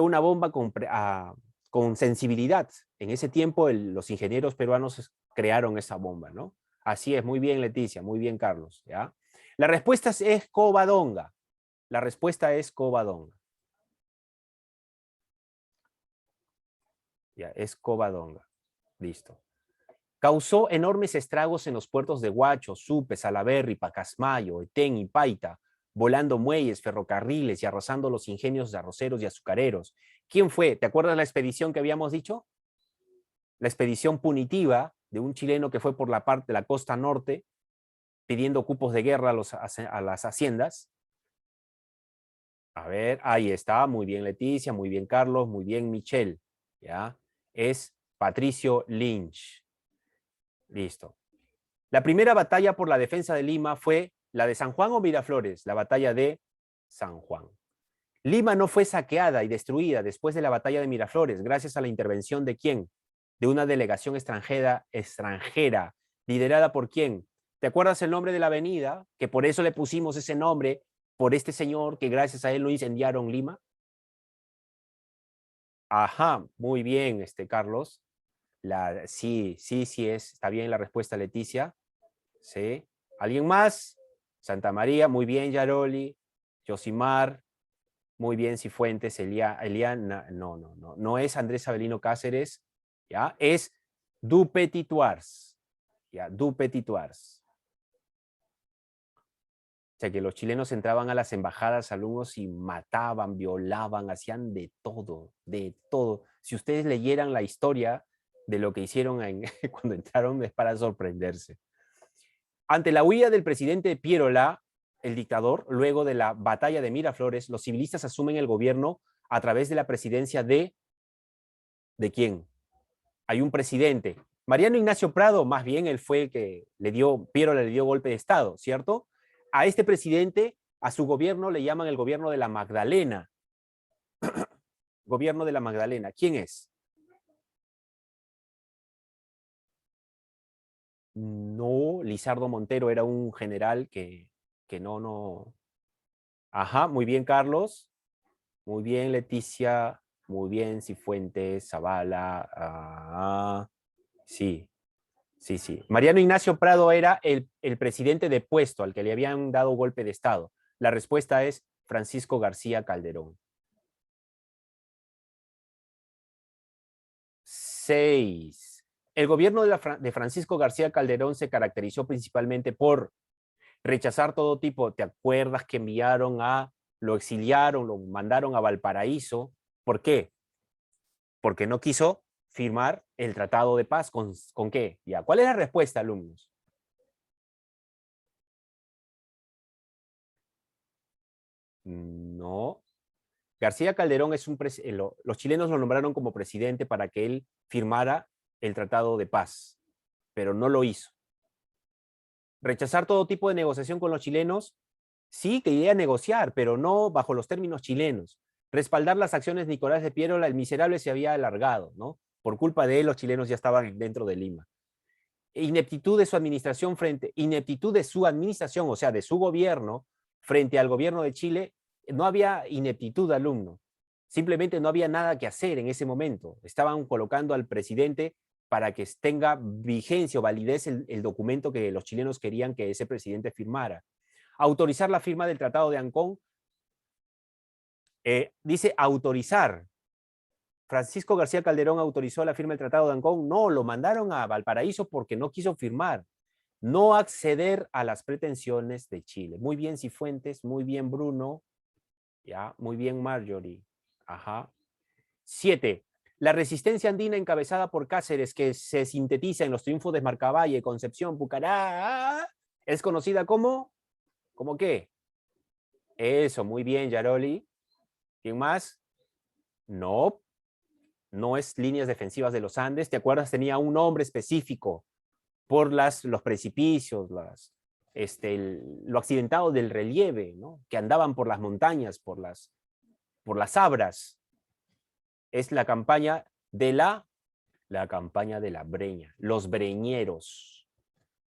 una bomba con sensibilidad. En ese tiempo los ingenieros peruanos crearon esa bomba, ¿no? Así es, muy bien Leticia, muy bien Carlos, ¿ya? La respuesta es Covadonga. La respuesta es Covadonga. Ya, es Covadonga. Listo. Causó enormes estragos en los puertos de Huacho, Supe, Salaberry, Pacasmayo, Etén y Paita, volando muelles, ferrocarriles y arrasando los ingenios de arroceros y azucareros. ¿Quién fue? ¿Te acuerdas la expedición que habíamos dicho? La expedición punitiva de un chileno que fue por la parte de la costa norte pidiendo cupos de guerra a las haciendas. A ver, ahí está, muy bien Leticia, muy bien Carlos, muy bien Michelle, ¿ya? Es Patricio Lynch. Listo. La primera batalla por la defensa de Lima fue la de San Juan o Miraflores, la batalla de San Juan. Lima no fue saqueada y destruida después de la batalla de Miraflores, gracias a la intervención de ¿quién? De una delegación extranjera, liderada por ¿quién? ¿Te acuerdas el nombre de la avenida? Que por eso le pusimos ese nombre, por este señor que gracias a él lo incendiaron Lima. Ajá, muy bien, Carlos. Sí, está bien la respuesta, Leticia. Sí. ¿Alguien más? Santa María, muy bien, Yaroli. Josimar, muy bien, Cifuentes. Eliana, no es Andrés Avelino Cáceres, ¿ya? Es Dupetituars, ¿ya? Dupetituars. O sea, que los chilenos entraban a las embajadas, alumnos, y mataban, violaban, hacían de todo, de todo. Si ustedes leyeran la historia de lo que hicieron cuando entraron, es para sorprenderse. Ante la huida del presidente Pierola, el dictador, luego de la batalla de Miraflores, los civilistas asumen el gobierno a través de la presidencia ¿de quién? Hay un presidente. Mariano Ignacio Prado, más bien, él fue el que Pierola le dio golpe de Estado, ¿cierto? A este presidente, a su gobierno, le llaman el gobierno de la Magdalena. Gobierno de la Magdalena. ¿Quién es? No, Lizardo Montero era un general que no. Ajá, muy bien, Carlos. Muy bien, Leticia. Muy bien, Cifuentes, Zavala. Sí. Mariano Ignacio Prado era el presidente depuesto al que le habían dado golpe de Estado. La respuesta es Francisco García Calderón. 6. El gobierno de Francisco García Calderón se caracterizó principalmente por rechazar todo tipo. ¿Te acuerdas que lo exiliaron, lo mandaron a Valparaíso? ¿Por qué? Porque no quiso firmar el Tratado de Paz. ¿Con qué? Ya. ¿Cuál es la respuesta, alumnos? No. García Calderón los chilenos lo nombraron como presidente para que él firmara el Tratado de Paz, pero no lo hizo. Rechazar todo tipo de negociación con los chilenos, sí quería negociar, pero no bajo los términos chilenos. Respaldar las acciones de Nicolás de Pierola, el miserable se había alargado, ¿no? Por culpa de él, los chilenos ya estaban dentro de Lima. Ineptitud de su administración o sea, de su gobierno, frente al gobierno de Chile, no había ineptitud, alumno. Simplemente no había nada que hacer en ese momento. Estaban colocando al presidente para que tenga vigencia o validez el documento que los chilenos querían que ese presidente firmara. Autorizar la firma del Tratado de Ancón, dice autorizar. Francisco García Calderón autorizó la firma del Tratado de Ancón. No, lo mandaron a Valparaíso porque no quiso firmar. No acceder a las pretensiones de Chile. Muy bien, Cifuentes, muy bien, Bruno. Ya, muy bien, Marjorie. Ajá. 7. La resistencia andina encabezada por Cáceres, que se sintetiza en los triunfos de Marcavalle, Concepción, Pucará, es conocida como... ¿Cómo qué? Eso, muy bien, Yaroli. ¿Quién más? No, no es líneas defensivas de los Andes. ¿Te acuerdas? Tenía un nombre específico por los precipicios, lo accidentado del relieve, ¿no? Que andaban por las montañas, por las sabras. Es la campaña de la campaña de la Breña, los breñeros.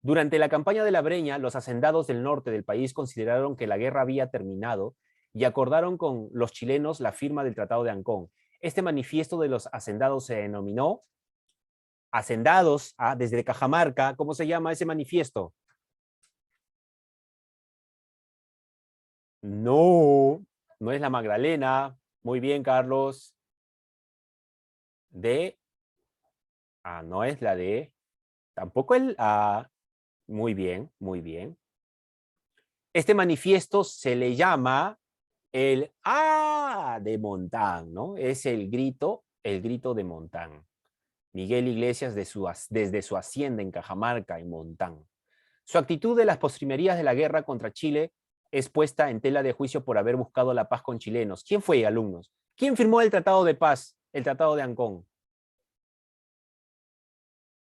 Durante la campaña de la Breña, los hacendados del norte del país consideraron que la guerra había terminado y acordaron con los chilenos la firma del Tratado de Ancón. Este manifiesto de los hacendados se denominó Hacendados desde Cajamarca. ¿Cómo se llama ese manifiesto? No, no es la Magdalena. Muy bien, Carlos. No es la de, tampoco muy bien, muy bien. Este manifiesto se le llama el de Montán, ¿no? Es el grito de Montán. Miguel Iglesias desde su hacienda en Cajamarca, en Montán. Su actitud de las postrimerías de la guerra contra Chile es puesta en tela de juicio por haber buscado la paz con chilenos. ¿Quién fue, alumnos? ¿Quién firmó el Tratado de Paz, el Tratado de Ancón?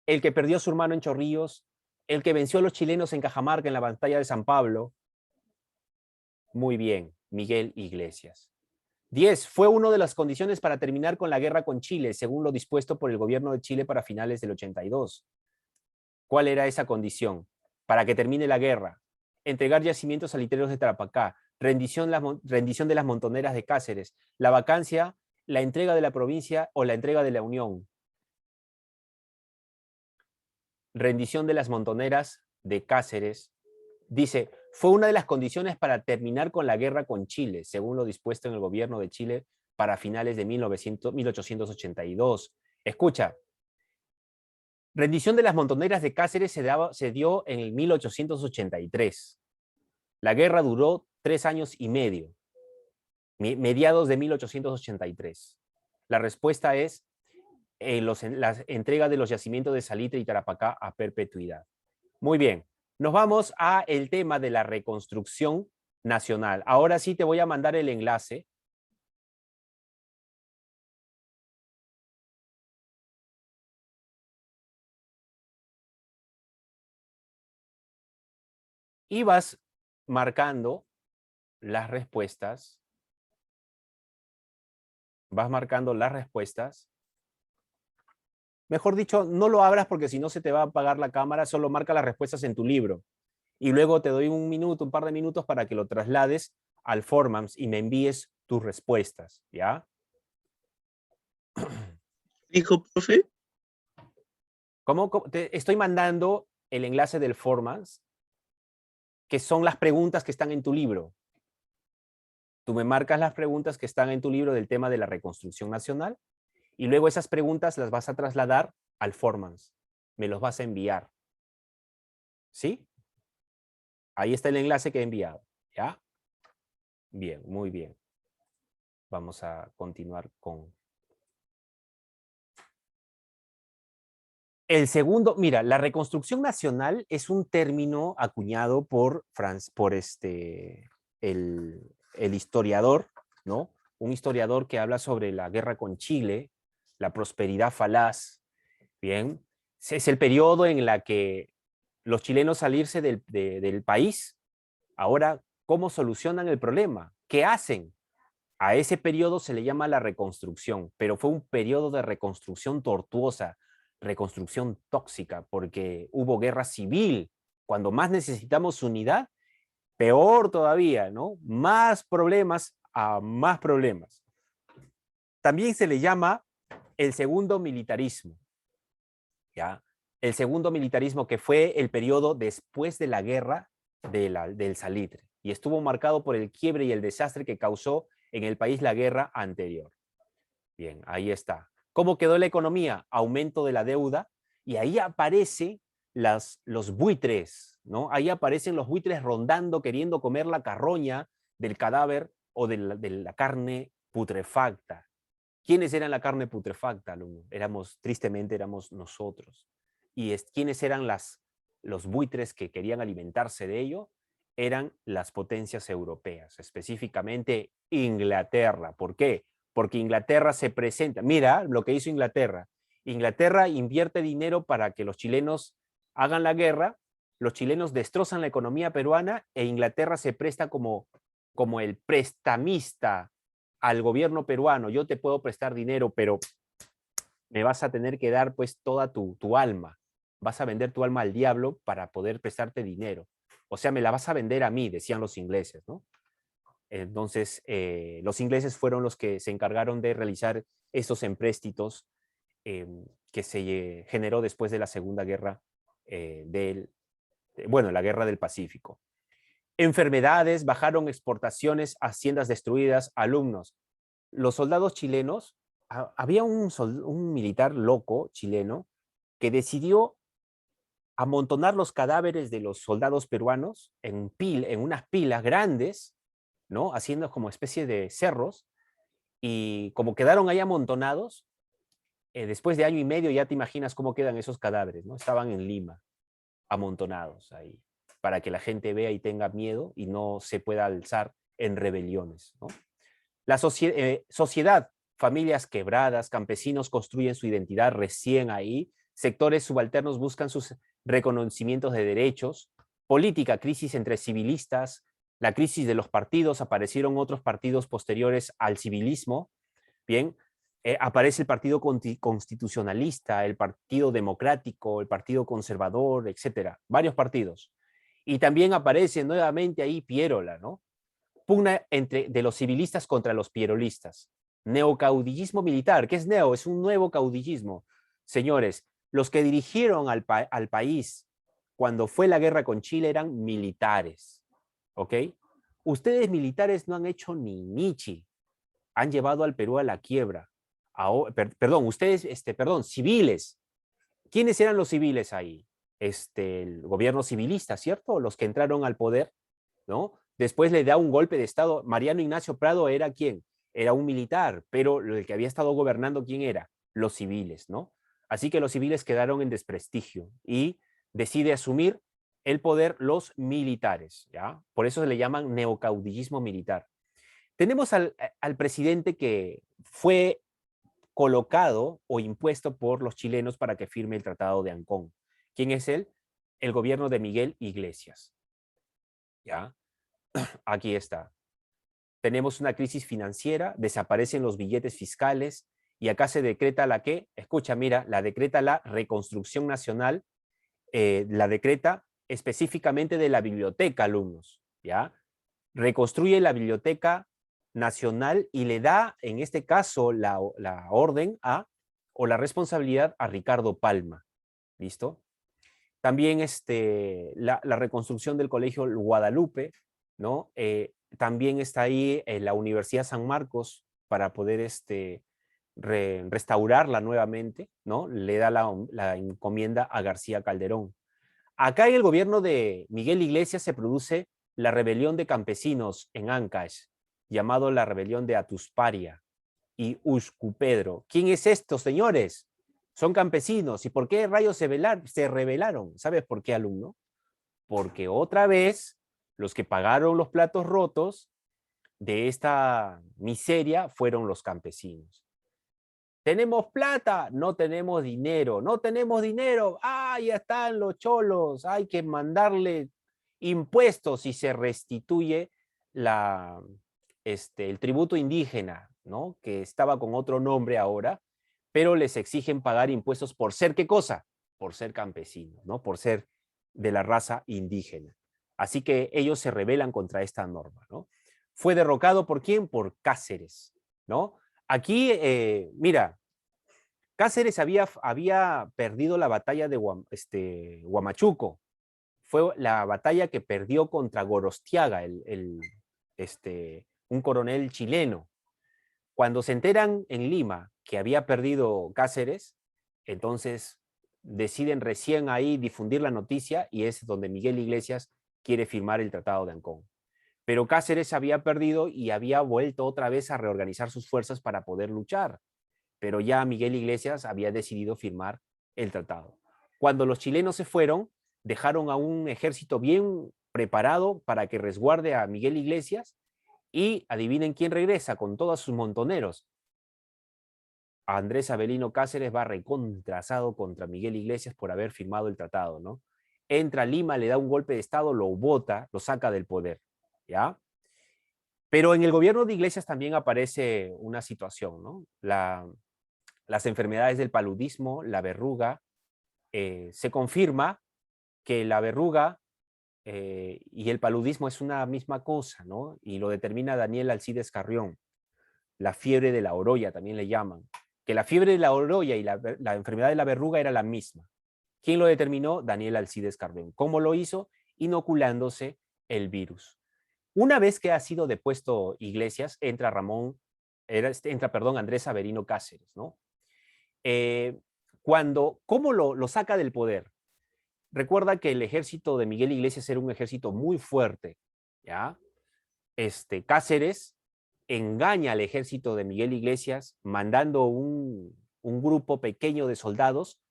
El que perdió su hermano en Chorrillos, el que venció a los chilenos en Cajamarca en la batalla de San Pablo. Muy bien, Miguel Iglesias. 10. Fue una de las condiciones para terminar con la guerra con Chile, según lo dispuesto por el gobierno de Chile para finales del 82. ¿Cuál era esa condición? Para que termine la guerra. Entregar yacimientos salitreros de Tarapacá, rendición de las montoneras de Cáceres, la vacancia la entrega de la provincia o la entrega de la Unión. Rendición de las montoneras de Cáceres. Dice, fue una de las condiciones para terminar con la guerra con Chile, según lo dispuesto en el gobierno de Chile para finales de 1882. Escucha, rendición de las montoneras de Cáceres se dio en el 1883. La guerra duró 3 años y medio, mediados de 1883. La respuesta es la entrega de los yacimientos de Salitre y Tarapacá a perpetuidad. Muy bien, nos vamos a el tema de la reconstrucción nacional. Ahora sí te voy a mandar el enlace. Y vas marcando las respuestas. Vas marcando las respuestas. Mejor dicho, no lo abras porque si no se te va a apagar la cámara, solo marca las respuestas en tu libro. Y luego te doy un par de minutos para que lo traslades al Formams y me envíes tus respuestas, ¿ya? ¿Dijo, profe? ¿Cómo? Te estoy mandando el enlace del Formans, que son las preguntas que están en tu libro. Tú me marcas las preguntas que están en tu libro del tema de la reconstrucción nacional y luego esas preguntas las vas a trasladar al Formans. Me los vas a enviar. ¿Sí? Ahí está el enlace que he enviado. ¿Ya? Bien, muy bien. Vamos a continuar con... El segundo, mira, la reconstrucción nacional es un término acuñado por el historiador, ¿no? Un historiador que habla sobre la guerra con Chile, la prosperidad falaz, ¿bien? Es el periodo en la que los chilenos salirse del país, ahora, ¿cómo solucionan el problema? ¿Qué hacen? A ese periodo se le llama la reconstrucción, pero fue un periodo de reconstrucción tortuosa, reconstrucción tóxica, porque hubo guerra civil. Cuando más necesitamos unidad, peor todavía, ¿no? Más problemas a más problemas. También se le llama el segundo militarismo, ¿ya? El segundo militarismo que fue el periodo después de la guerra del Salitre y estuvo marcado por el quiebre y el desastre que causó en el país la guerra anterior. Bien, ahí está. ¿Cómo quedó la economía? Aumento de la deuda y ahí aparecen los buitres, ¿no? Ahí aparecen los buitres rondando, queriendo comer la carroña del cadáver o de la carne putrefacta. ¿Quiénes eran la carne putrefacta, alumno? Tristemente éramos nosotros. ¿Y quiénes eran los buitres que querían alimentarse de ello? Eran las potencias europeas, específicamente Inglaterra. ¿Por qué? Porque Inglaterra se presenta. Mira lo que hizo Inglaterra. Inglaterra invierte dinero para que los chilenos hagan la guerra, los chilenos destrozan la economía peruana e Inglaterra se presta como el prestamista al gobierno peruano. Yo te puedo prestar dinero, pero me vas a tener que dar pues toda tu alma. Vas a vender tu alma al diablo para poder prestarte dinero. O sea, me la vas a vender a mí, decían los ingleses, ¿no? Entonces, los ingleses fueron los que se encargaron de realizar esos empréstitos que se generó después de la Segunda Guerra la Guerra del Pacífico. Enfermedades, bajaron exportaciones, haciendas destruidas, alumnos. Los soldados chilenos, había un militar loco chileno que decidió amontonar los cadáveres de los soldados peruanos en unas pilas grandes, ¿no? Haciendo como especie de cerros, y como quedaron ahí amontonados, después de año y medio ya te imaginas cómo quedan esos cadáveres, ¿no? Estaban en Lima, amontonados ahí, para que la gente vea y tenga miedo y no se pueda alzar en rebeliones, ¿no? La sociedad, familias quebradas, campesinos construyen su identidad recién ahí, sectores subalternos buscan sus reconocimientos de derechos, política, crisis entre civilistas, la crisis de los partidos, aparecieron otros partidos posteriores al civilismo, bien, aparece el Partido Constitucionalista, el Partido Democrático, el Partido Conservador, etcétera, varios partidos. Y también aparece nuevamente ahí Pierola, ¿no? Pugna de los civilistas contra los pierolistas. Neocaudillismo militar. ¿Qué es neo? Es un nuevo caudillismo. Señores, los que dirigieron al país cuando fue la guerra con Chile eran militares, ¿ok? Ustedes militares no han hecho ni nichi, han llevado al Perú a la quiebra. Perdón, ustedes, perdón, civiles. ¿Quiénes eran los civiles ahí? El gobierno civilista, ¿cierto? Los que entraron al poder, ¿no? Después le da un golpe de Estado. Mariano Ignacio Prado era ¿quién? Era un militar, pero el que había estado gobernando, ¿quién era? Los civiles, ¿no? Así que los civiles quedaron en desprestigio y decide asumir el poder los militares, ¿ya? Por eso se le llaman neocaudillismo militar. Tenemos al presidente que fue colocado o impuesto por los chilenos para que firme el Tratado de Ancón. ¿Quién es él? El gobierno de Miguel Iglesias. ¿Ya? Aquí está. Tenemos una crisis financiera, desaparecen los billetes fiscales y acá se decreta la que, escucha, mira, la decreta la reconstrucción nacional, la decreta específicamente de la biblioteca, alumnos, ¿ya? Reconstruye la biblioteca nacional y le da, en este caso, la orden o la responsabilidad a Ricardo Palma. ¿Listo? También la reconstrucción del Colegio Guadalupe, ¿no? También está ahí la Universidad San Marcos para poder restaurarla nuevamente, ¿no? Le da la encomienda a García Calderón. Acá en el gobierno de Miguel Iglesias se produce la rebelión de campesinos en Ancash, llamado la rebelión de Atusparia y Ushcupedro. ¿Quién es estos, señores? Son campesinos. ¿Y por qué rayos se rebelaron? ¿Sabes por qué, alumno? Porque otra vez los que pagaron los platos rotos de esta miseria fueron los campesinos. ¿Tenemos plata? No tenemos dinero. No tenemos dinero. Ah, ya están los cholos. Hay que mandarle impuestos y se restituye el tributo indígena, ¿no? Que estaba con otro nombre ahora, pero les exigen pagar impuestos por ser, ¿qué cosa? Por ser campesinos, ¿no? Por ser de la raza indígena. Así que ellos se rebelan contra esta norma, ¿no? Fue derrocado ¿por quién? Por Cáceres, ¿no? Aquí, mira, Cáceres había perdido la batalla de Huamachuco. Fue la batalla que perdió contra Gorostiaga, un coronel chileno. Cuando se enteran en Lima que había perdido Cáceres, entonces deciden recién ahí difundir la noticia y es donde Miguel Iglesias quiere firmar el Tratado de Ancón. Pero Cáceres había perdido y había vuelto otra vez a reorganizar sus fuerzas para poder luchar. Pero ya Miguel Iglesias había decidido firmar el tratado. Cuando los chilenos se fueron, dejaron a un ejército bien preparado para que resguarde a Miguel Iglesias y adivinen quién regresa con todos sus montoneros. Andrés Avelino Cáceres va recontrasado contra Miguel Iglesias por haber firmado el tratado, ¿no? Entra a Lima, le da un golpe de estado, lo bota, lo saca del poder, ¿ya? Pero en el gobierno de Iglesias también aparece una situación, ¿no? Las enfermedades del paludismo, la verruga, se confirma que la verruga y el paludismo es una misma cosa, ¿no? Y lo determina Daniel Alcides Carrión. La fiebre de la orolla también le llaman. Que la fiebre de la orolla y la enfermedad de la verruga era la misma. ¿Quién lo determinó? Daniel Alcides Carrión. ¿Cómo lo hizo? Inoculándose el virus. Una vez que ha sido depuesto Iglesias, entra Andrés Avelino Cáceres, ¿no? ¿Cómo lo saca del poder? Recuerda que el ejército de Miguel Iglesias era un ejército muy fuerte, ¿ya? Cáceres engaña al ejército de Miguel Iglesias mandando un grupo pequeño de soldados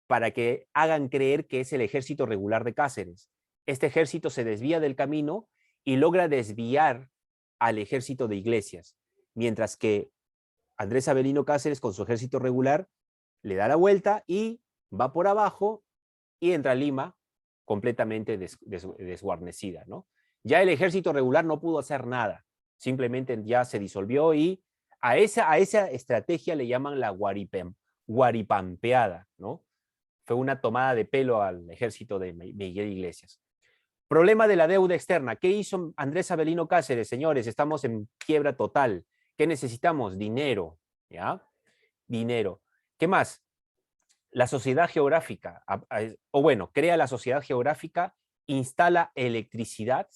para que hagan creer que es el ejército regular de Cáceres. Este ejército se desvía del camino y logra desviar al ejército de Iglesias, mientras que Andrés Avelino Cáceres con su ejército regular le da la vuelta y va por abajo y entra a Lima completamente desguarnecida, ¿no? Ya el ejército regular no pudo hacer nada, simplemente ya se disolvió y a esa estrategia le llaman la guaripampeada, ¿no? Fue una tomada de pelo al ejército de Miguel Iglesias. Problema de la deuda externa. ¿Qué hizo Andrés Avelino Cáceres? Señores, estamos en quiebra total. ¿Qué necesitamos? Dinero, ¿ya? Dinero. ¿Qué más? La sociedad geográfica, o bueno, crea la sociedad geográfica, instala electricidad,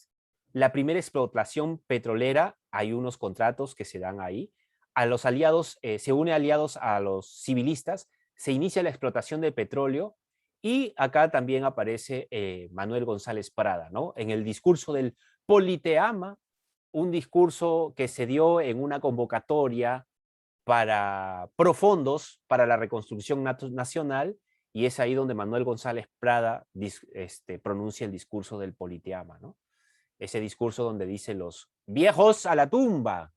la primera explotación petrolera, hay unos contratos que se dan ahí, a los aliados, se une aliados a los civilistas, se inicia la explotación de petróleo y acá también aparece Manuel González Prada, ¿no? En el discurso del Politeama, un discurso que se dio en una convocatoria para profundos para la reconstrucción nacional, y es ahí donde Manuel González Prada pronuncia el discurso del Politeama, ¿no? Ese discurso donde dice los viejos a la tumba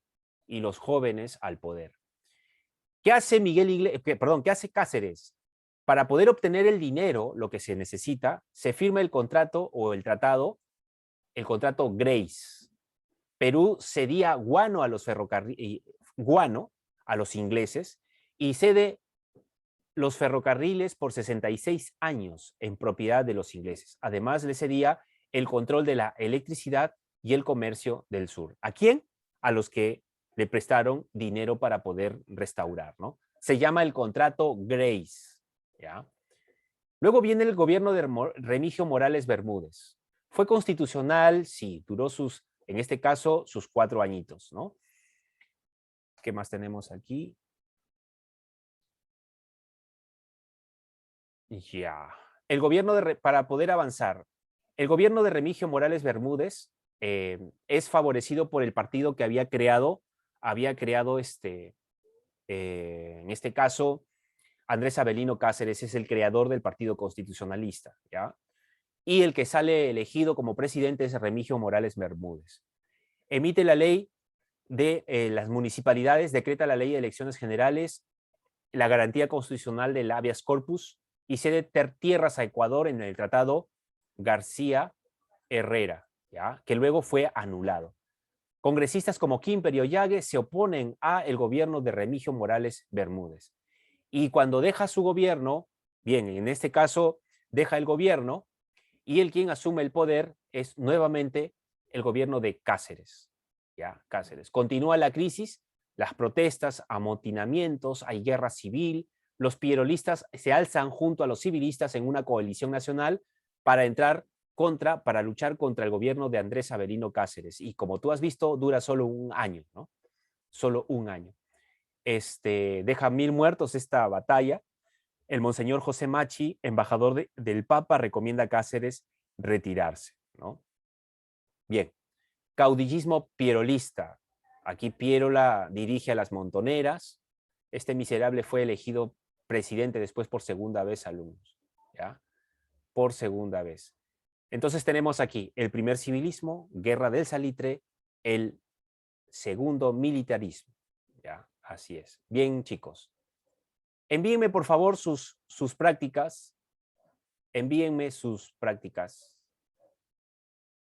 y los jóvenes al poder. ¿Qué hace qué hace Cáceres? Para poder obtener el dinero, lo que se necesita, se firma el contrato o el contrato Grace. Perú cedía guano a los guano a los ingleses y cede los ferrocarriles por 66 años en propiedad de los ingleses. Además, le cedía el control de la electricidad y el comercio del sur. ¿A quién? A los que le prestaron dinero para poder restaurar, ¿no? Se llama el contrato Grace, ¿ya? Luego viene el gobierno de Remigio Morales Bermúdez. Fue constitucional, sí, duró en este caso, sus 4 añitos, ¿no? ¿Qué más tenemos aquí? Ya. El gobierno para poder avanzar, el gobierno de Remigio Morales Bermúdez es favorecido por el partido que había creado en este caso, Andrés Avelino Cáceres es el creador del Partido Constitucionalista, ¿ya? Y el que sale elegido como presidente es Remigio Morales Bermúdez. Emite la ley de las municipalidades, decreta la ley de elecciones generales, la garantía constitucional del habeas corpus y cede tierras a Ecuador en el tratado García Herrera, ¿ya? Que luego fue anulado. Congresistas como Quimper y Ollague se oponen al gobierno de Remigio Morales Bermúdez. Y cuando deja su gobierno, bien, en este caso deja el gobierno y el quien asume el poder es nuevamente el gobierno de Cáceres. ¿Ya? Cáceres. Continúa la crisis, las protestas, amotinamientos, hay guerra civil, los pierolistas se alzan junto a los civilistas en una coalición nacional para luchar contra el gobierno de Andrés Avelino Cáceres. Y como tú has visto, dura solo un año, ¿no? Solo un año. Deja 1000 muertos esta batalla. El monseñor José Machi, embajador del Papa, recomienda a Cáceres retirarse, ¿no? Bien, caudillismo pierolista. Aquí Pierola dirige a las montoneras. Este miserable fue elegido presidente después por segunda vez, alumnos, ¿ya? Por segunda vez. Entonces tenemos aquí el primer civilismo, guerra del salitre, el segundo militarismo, ¿ya? Así es. Bien, chicos. Envíenme, por favor, sus prácticas. Envíenme sus prácticas.